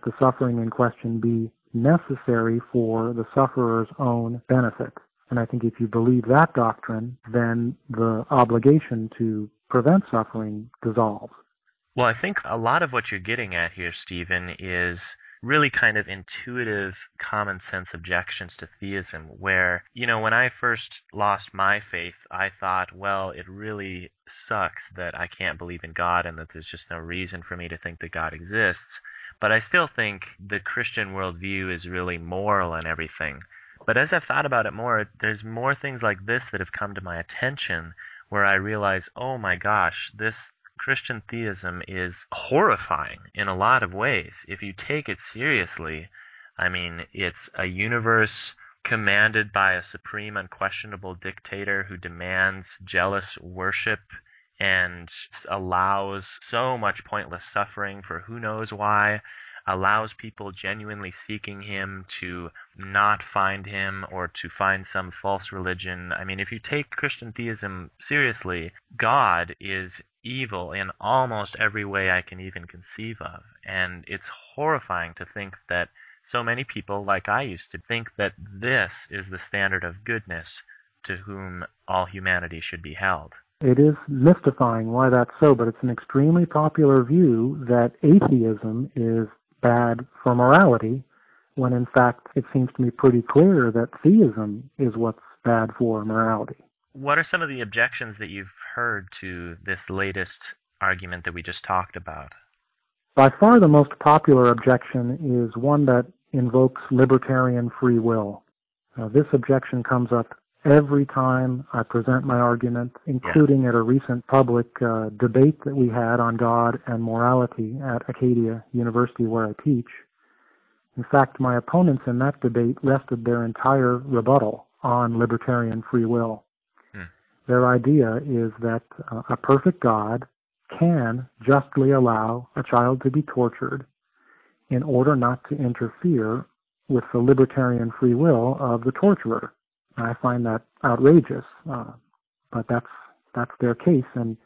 the suffering in question be necessary for the sufferer's own benefit. And I think if you believe that doctrine, then the obligation to prevent suffering dissolves. Well, I think a lot of what you're getting at here, Stephen, is really kind of intuitive, common sense objections to theism, where, when I first lost my faith, I thought, well, it really sucks that I can't believe in God and that there's just no reason for me to think that God exists. But I still think the Christian worldview is really moral and everything. But as I've thought about it more, there's more things like this that have come to my attention where I realize, oh my gosh, this Christian theism is horrifying in a lot of ways. If you take it seriously, I mean, it's a universe commanded by a supreme, unquestionable dictator who demands jealous worship and allows so much pointless suffering for who knows why, allows people genuinely seeking him to not find him or to find some false religion. I mean, if you take Christian theism seriously, God is evil in almost every way I can even conceive of. And it's horrifying to think that so many people, like I used to, think that this is the standard of goodness to whom all humanity should be held. It is mystifying why that's so, but it's an extremely popular view that atheism is bad for morality, when in fact it seems to me pretty clear that theism is what's bad for morality. What are some of the objections that you've heard to this latest argument that we just talked about? By far the most popular objection is one that invokes libertarian free will. This objection comes up every time I present my argument, including at a recent public debate that we had on God and morality at Acadia University where I teach. In fact, my opponents in that debate rested their entire rebuttal on libertarian free will. Their idea is that a perfect God can justly allow a child to be tortured in order not to interfere with the libertarian free will of the torturer. I find that outrageous, but that's their case, and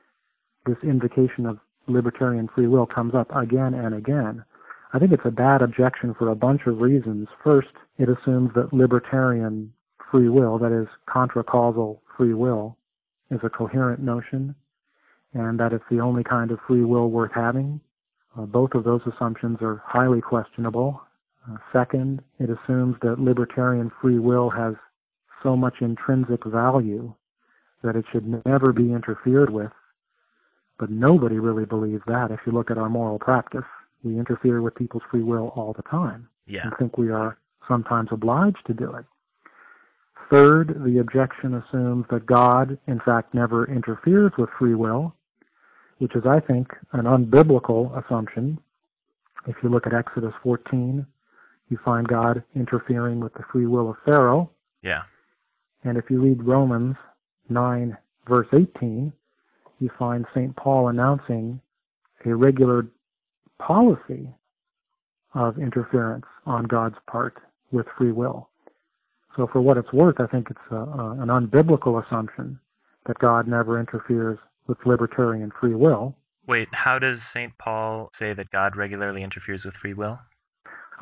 this invocation of libertarian free will comes up again and again. I think it's a bad objection for a bunch of reasons. First, it assumes that libertarian free will, that is, contra-causal free will, is a coherent notion, and that it's the only kind of free will worth having. Both of those assumptions are highly questionable. Second, it assumes that libertarian free will has so much intrinsic value that it should never be interfered with. But nobody really believes that. If you look at our moral practice, we interfere with people's free will all the time. And think we are sometimes obliged to do it. Third, the objection assumes that God, in fact, never interferes with free will, which is, I think, an unbiblical assumption. If you look at Exodus 14, you find God interfering with the free will of Pharaoh. And if you read Romans 9, verse 18, you find St. Paul announcing a regular policy of interference on God's part with free will. So for what it's worth, I think it's an unbiblical assumption that God never interferes with libertarian free will. Wait, how does St. Paul say that God regularly interferes with free will?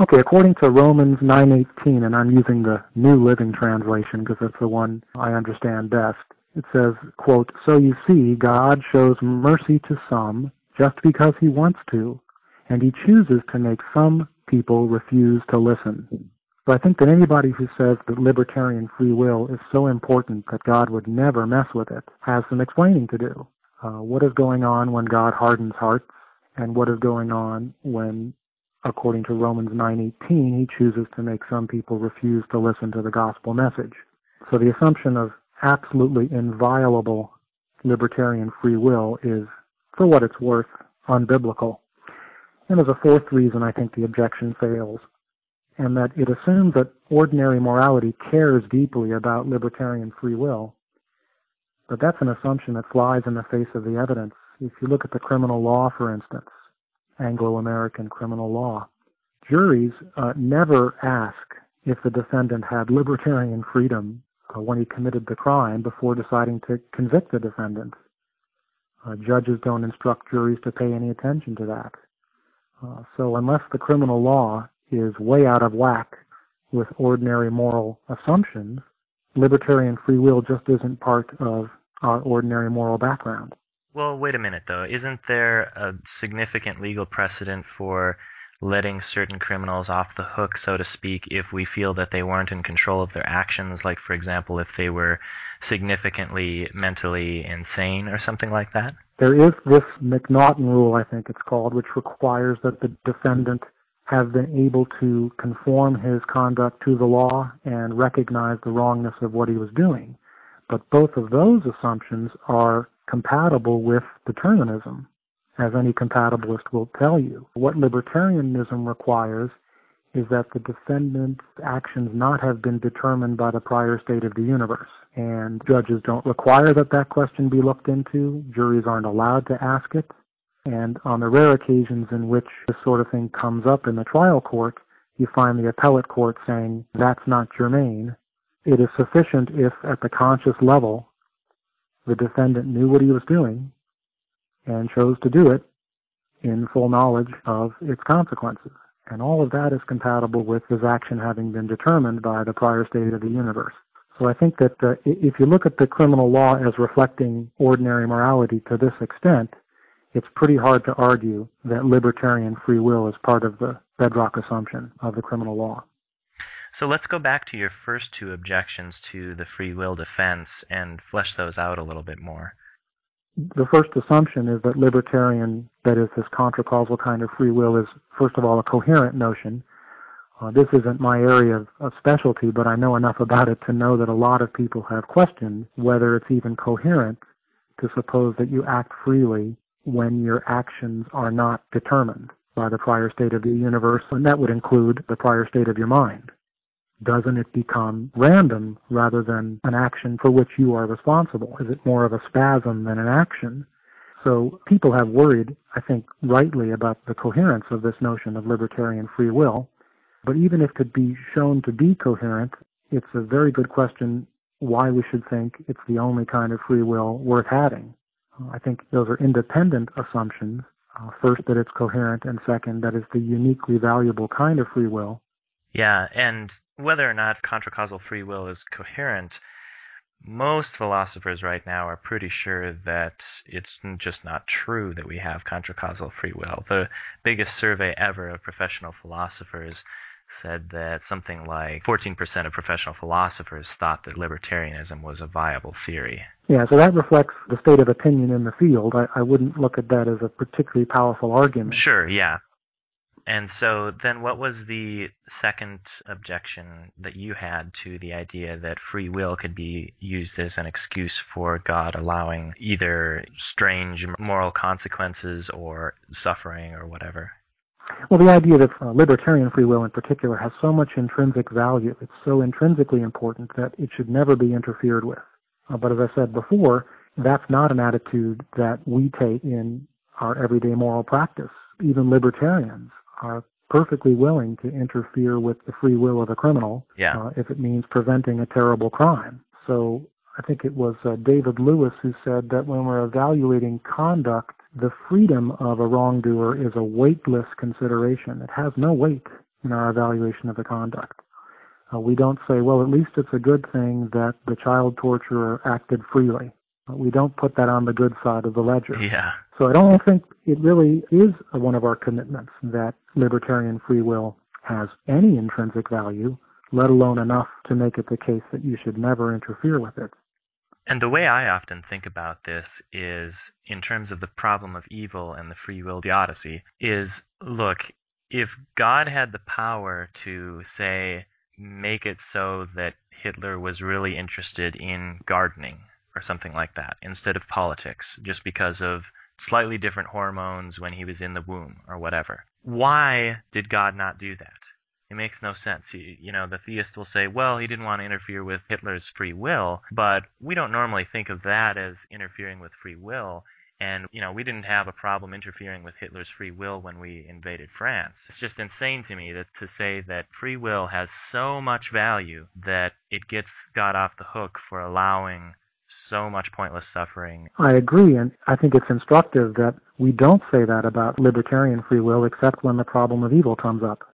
Okay, according to Romans 9:18, and I'm using the New Living Translation because that's the one I understand best, it says, quote, "So you see, God shows mercy to some just because he wants to, and he chooses to make some people refuse to listen." So I think that anybody who says that libertarian free will is so important that God would never mess with it has some explaining to do. What is going on when God hardens hearts, and what is going on when, according to Romans 9:18, he chooses to make some people refuse to listen to the gospel message. So the assumption of absolutely inviolable libertarian free will is, for what it's worth, unbiblical. And there's a fourth reason I think the objection fails, and that it assumes that ordinary morality cares deeply about libertarian free will. But that's an assumption that flies in the face of the evidence. If you look at the criminal law, for instance, Anglo-American criminal law, juries never ask if the defendant had libertarian freedom when he committed the crime before deciding to convict the defendant. Judges don't instruct juries to pay any attention to that. So unless the criminal law is way out of whack with ordinary moral assumptions, libertarian free will just isn't part of our ordinary moral background. Well, wait a minute, though. Isn't there a significant legal precedent for letting certain criminals off the hook, so to speak, if we feel that they weren't in control of their actions? Like, for example, if they were significantly mentally insane or something like that? There is this McNaughton rule, I think it's called, which requires that the defendant have been able to conform his conduct to the law and recognize the wrongness of what he was doing. But both of those assumptions are compatible with determinism, as any compatibilist will tell you. What libertarianism requires is that the defendant's actions not have been determined by the prior state of the universe. And judges don't require that that question be looked into. Juries aren't allowed to ask it. And on the rare occasions in which this sort of thing comes up in the trial court, you find the appellate court saying, that's not germane. It is sufficient if, at the conscious level, the defendant knew what he was doing and chose to do it in full knowledge of its consequences. And all of that is compatible with his action having been determined by the prior state of the universe. So I think that if you look at the criminal law as reflecting ordinary morality to this extent, it's pretty hard to argue that libertarian free will is part of the bedrock assumption of the criminal law. So let's go back to your first two objections to the free will defense and flesh those out a little bit more. The first assumption is that libertarian, that is, this contra-causal kind of free will, is, first of all, a coherent notion. This isn't my area of specialty, but I know enough about it to know that a lot of people have questioned whether it's even coherent to suppose that you act freely when your actions are not determined by the prior state of the universe, and that would include the prior state of your mind. Doesn't it become random rather than an action for which you are responsible? Is it more of a spasm than an action? So people have worried, I think rightly, about the coherence of this notion of libertarian free will. But even if it could be shown to be coherent, it's a very good question why we should think it's the only kind of free will worth having. I think those are independent assumptions. First, that it's coherent, and second, that it's the uniquely valuable kind of free will. Yeah, and whether or not contra-causal free will is coherent, most philosophers right now are pretty sure that it's just not true that we have contra-causal free will. The biggest survey ever of professional philosophers said that something like 14% of professional philosophers thought that libertarianism was a viable theory. Yeah, so that reflects the state of opinion in the field. I wouldn't look at that as a particularly powerful argument. Sure, yeah. And so then what was the second objection that you had to the idea that free will could be used as an excuse for God allowing either strange moral consequences or suffering or whatever? Well, the idea that libertarian free will in particular has so much intrinsic value, it's so intrinsically important that it should never be interfered with. But as I said before, that's not an attitude that we take in our everyday moral practice. Even libertarians are perfectly willing to interfere with the free will of a criminal if it means preventing a terrible crime. So I think it was David Lewis who said that when we're evaluating conduct, the freedom of a wrongdoer is a weightless consideration. It has no weight in our evaluation of the conduct. We don't say, well, at least it's a good thing that the child torturer acted freely. We don't put that on the good side of the ledger. Yeah. So I don't think it really is one of our commitments that libertarian free will has any intrinsic value, let alone enough to make it the case that you should never interfere with it. And the way I often think about this is, in terms of the problem of evil and the free will theodicy, is, look, if God had the power to, say, make it so that Hitler was really interested in gardening or something like that instead of politics, just because of slightly different hormones when he was in the womb or whatever, why did God not do that? It makes no sense. The theist will say, well, he didn't want to interfere with Hitler's free will, but we don't normally think of that as interfering with free will. And, we didn't have a problem interfering with Hitler's free will when we invaded France. It's just insane to me to say that free will has so much value that it gets God off the hook for allowing so much pointless suffering. I agree, and I think it's instructive that we don't say that about libertarian free will except when the problem of evil comes up.